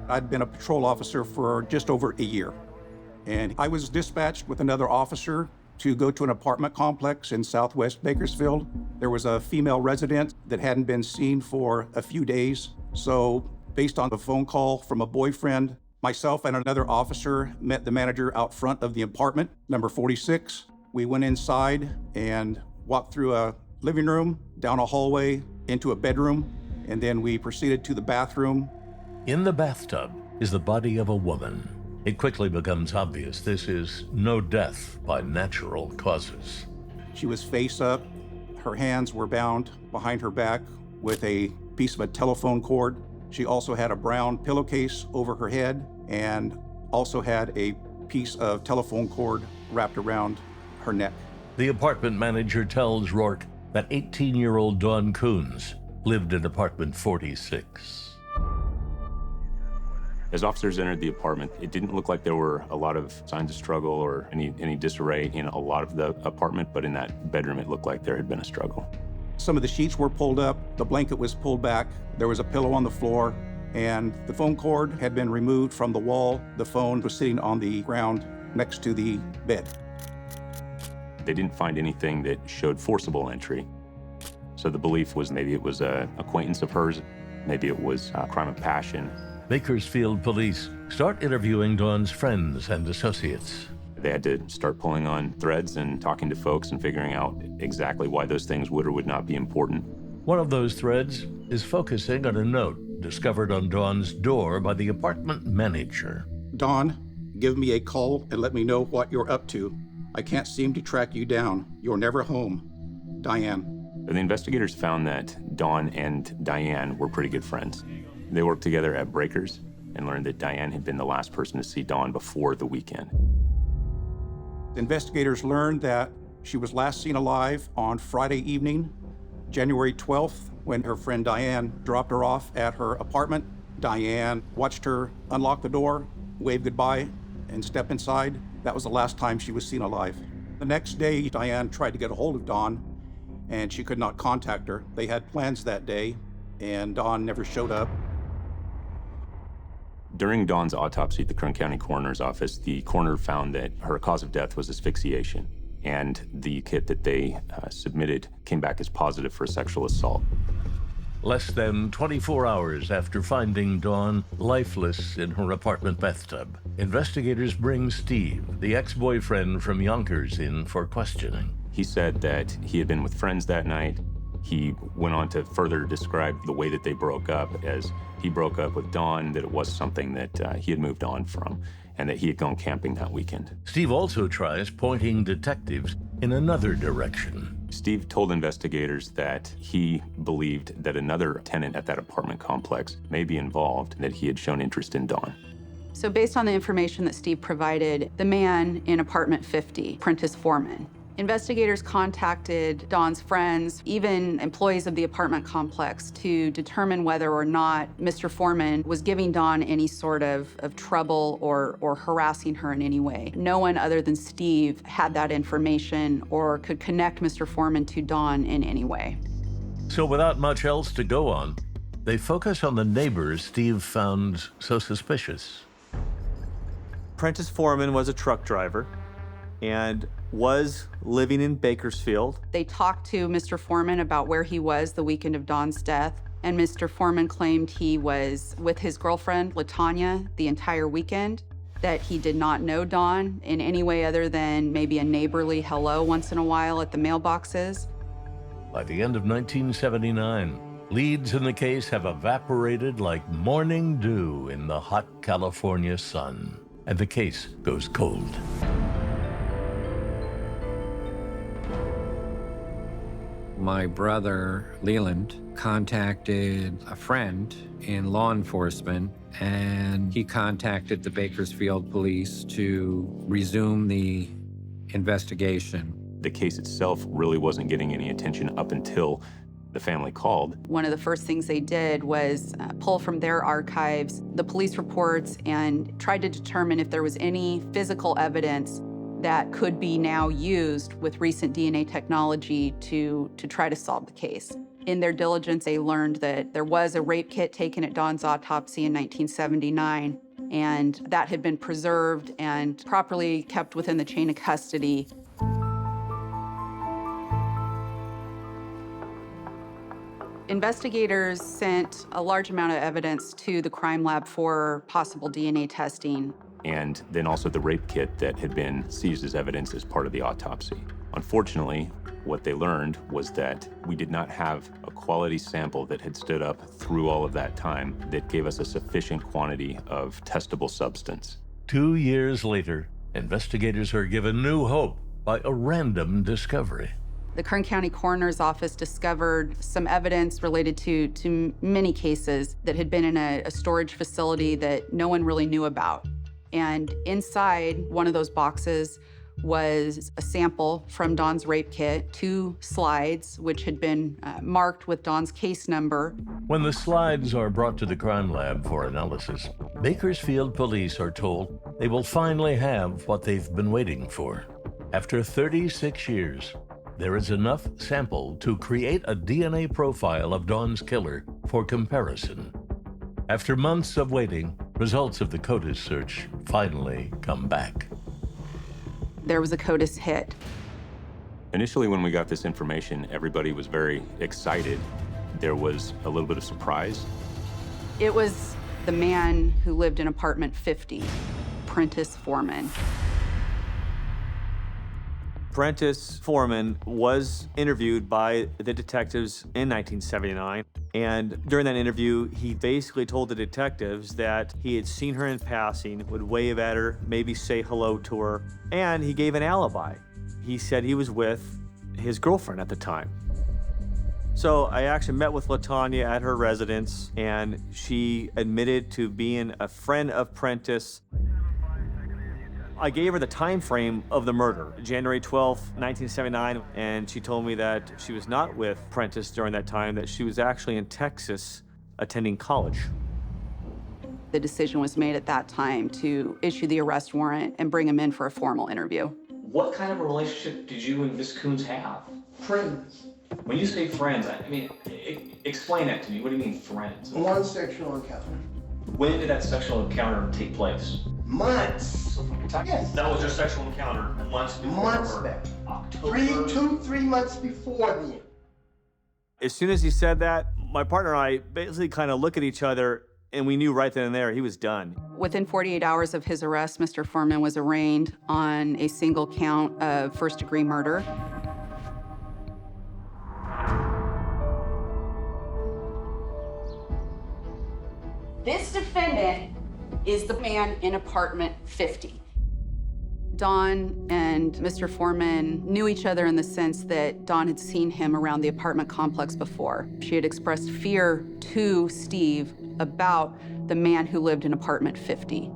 I'd been a patrol officer for just over a year, and I was dispatched with another officer to go to an apartment complex in southwest Bakersfield. There was a female resident that hadn't been seen for a few days, so based on a phone call from a boyfriend, myself and another officer met the manager out front of the apartment, number 46. We went inside and walked through a living room, down a hallway, into a bedroom, and then we proceeded to the bathroom. In the bathtub is the body of a woman. It quickly becomes obvious this is no death by natural causes. She was face up. Her hands were bound behind her back with a piece of a telephone cord. She also had a brown pillowcase over her head and also had a piece of telephone cord wrapped around her neck. The apartment manager tells Rourke that 18-year-old Dawn Koons lived in apartment 46. As officers entered the apartment, it didn't look like there were a lot of signs of struggle or any disarray in a lot of the apartment, but in that bedroom, it looked like there had been a struggle. Some of the sheets were pulled up, the blanket was pulled back, there was a pillow on the floor, and the phone cord had been removed from the wall. The phone was sitting on the ground next to the bed. They didn't find anything that showed forcible entry. So the belief was maybe it was an acquaintance of hers, maybe it was a crime of passion. Bakersfield police start interviewing Dawn's friends and associates. They had to start pulling on threads and talking to folks and figuring out exactly why those things would or would not be important. One of those threads is focusing on a note discovered on Dawn's door by the apartment manager. Dawn, give me a call and let me know what you're up to. I can't seem to track you down. You're never home. Diane. The investigators found that Dawn and Diane were pretty good friends. They worked together at Breakers and learned that Diane had been the last person to see Dawn before the weekend. Investigators learned that she was last seen alive on Friday evening, January 12th, when her friend Diane dropped her off at her apartment. Diane watched her unlock the door, wave goodbye, and step inside. That was the last time she was seen alive. The next day, Diane tried to get a hold of Dawn, and she could not contact her. They had plans that day, and Dawn never showed up. During Dawn's autopsy at the Kern County Coroner's Office, the coroner found that her cause of death was asphyxiation, and the kit that they submitted came back as positive for sexual assault. Less than 24 hours after finding Dawn lifeless in her apartment bathtub, investigators bring Steve, the ex-boyfriend from Yonkers, in for questioning. He said that he had been with friends that night. He went on to further describe the way that they broke up as he broke up with Dawn, that it was something that he had moved on from, and that he had gone camping that weekend. Steve also tries pointing detectives in another direction. Steve told investigators that he believed that another tenant at that apartment complex may be involved, that he had shown interest in Dawn. So based on the information that Steve provided, the man in apartment 50, Prentice Foreman, investigators contacted Dawn's friends, even employees of the apartment complex, to determine whether or not Mr. Foreman was giving Dawn any sort of trouble or harassing her in any way. No one other than Steve had that information or could connect Mr. Foreman to Dawn in any way. So without much else to go on, they focus on the neighbors Steve found so suspicious. Prentice Foreman was a truck driver and was living in Bakersfield. They talked to Mr. Foreman about where he was the weekend of Dawn's death, and Mr. Foreman claimed he was with his girlfriend, LaTanya, the entire weekend, that he did not know Dawn in any way other than maybe a neighborly hello once in a while at the mailboxes. By the end of 1979, leads in the case have evaporated like morning dew in the hot California sun, and the case goes cold. My brother, Leland, contacted a friend in law enforcement, and he contacted the Bakersfield police to resume the investigation. The case itself really wasn't getting any attention up until the family called. One of the first things they did was pull from their archives the police reports and tried to determine if there was any physical evidence that could be now used with recent DNA technology to try to solve the case. In their diligence, they learned that there was a rape kit taken at Dawn's autopsy in 1979, and that had been preserved and properly kept within the chain of custody. Investigators sent a large amount of evidence to the crime lab for possible DNA testing. And then also the rape kit that had been seized as evidence as part of the autopsy. Unfortunately, what they learned was that we did not have a quality sample that had stood up through all of that time that gave us a sufficient quantity of testable substance. 2 years later, investigators are given new hope by a random discovery. The Kern County Coroner's Office discovered some evidence related to many cases that had been in a storage facility that no one really knew about. And inside one of those boxes was a sample from Dawn's rape kit, 2 slides, which had been marked with Dawn's case number. When the slides are brought to the crime lab for analysis, Bakersfield police are told they will finally have what they've been waiting for. After 36 years, there is enough sample to create a DNA profile of Dawn's killer for comparison. After months of waiting, results of the CODIS search finally come back. There was a CODIS hit. Initially, when we got this information, everybody was very excited. There was a little bit of surprise. It was the man who lived in apartment 50, Prentice Foreman. Prentice Foreman was interviewed by the detectives in 1979. And during that interview, he basically told the detectives that he had seen her in passing, would wave at her, maybe say hello to her, and he gave an alibi. He said he was with his girlfriend at the time. So I actually met with LaTanya at her residence, and she admitted to being a friend of Prentice. I gave her the time frame of the murder, January 12th, 1979, and she told me that she was not with Prentice during that time, that she was actually in Texas attending college. The decision was made at that time to issue the arrest warrant and bring him in for a formal interview. What kind of a relationship did you and Miss Koons have? Friends. When you say friends, I mean, explain that to me. What do you mean friends? One sexual encounter. When did that sexual encounter take place? Months. Yes. That was your sexual encounter months before? Months back. October? 3 months before then. As soon as he said that, my partner and I basically kind of look at each other, and we knew right then and there he was done. Within 48 hours of his arrest, Mr. Foreman was arraigned on a single count of first-degree murder. This defendant is the man in apartment 50. Dawn and Mr. Foreman knew each other in the sense that Dawn had seen him around the apartment complex before. She had expressed fear to Steve about the man who lived in apartment 50.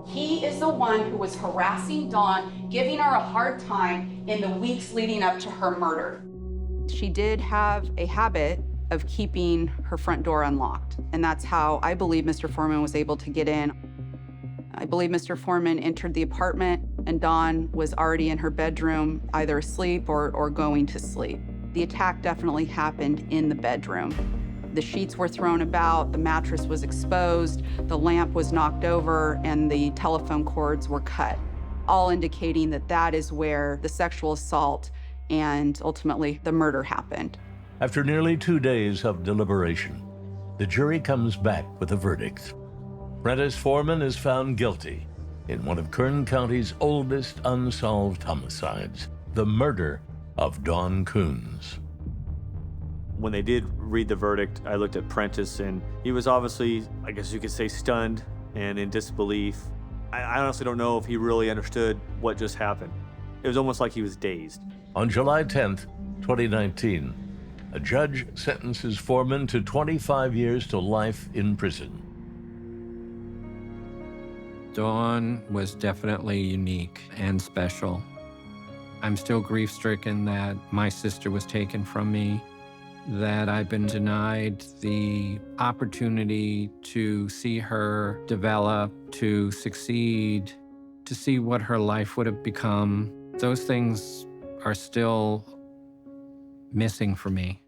He is the one who was harassing Dawn, giving her a hard time in the weeks leading up to her murder. She did have a habit of keeping her front door unlocked, and that's how I believe Mr. Foreman was able to get in. I believe Mr. Foreman entered the apartment and Dawn was already in her bedroom, either asleep or going to sleep. The attack definitely happened in the bedroom. The sheets were thrown about, the mattress was exposed, the lamp was knocked over, and the telephone cords were cut, all indicating that that is where the sexual assault and ultimately the murder happened. After nearly 2 days of deliberation, the jury comes back with a verdict. Prentice Foreman is found guilty in one of Kern County's oldest unsolved homicides, the murder of Dawn Koons. When they did read the verdict, I looked at Prentice, and he was obviously, I guess you could say, stunned and in disbelief. I honestly don't know if he really understood what just happened. It was almost like he was dazed. On July 10th, 2019, a judge sentences Foreman to 25 years to life in prison. Dawn was definitely unique and special. I'm still grief-stricken that my sister was taken from me, that I've been denied the opportunity to see her develop, to succeed, to see what her life would have become. Those things are still missing for me.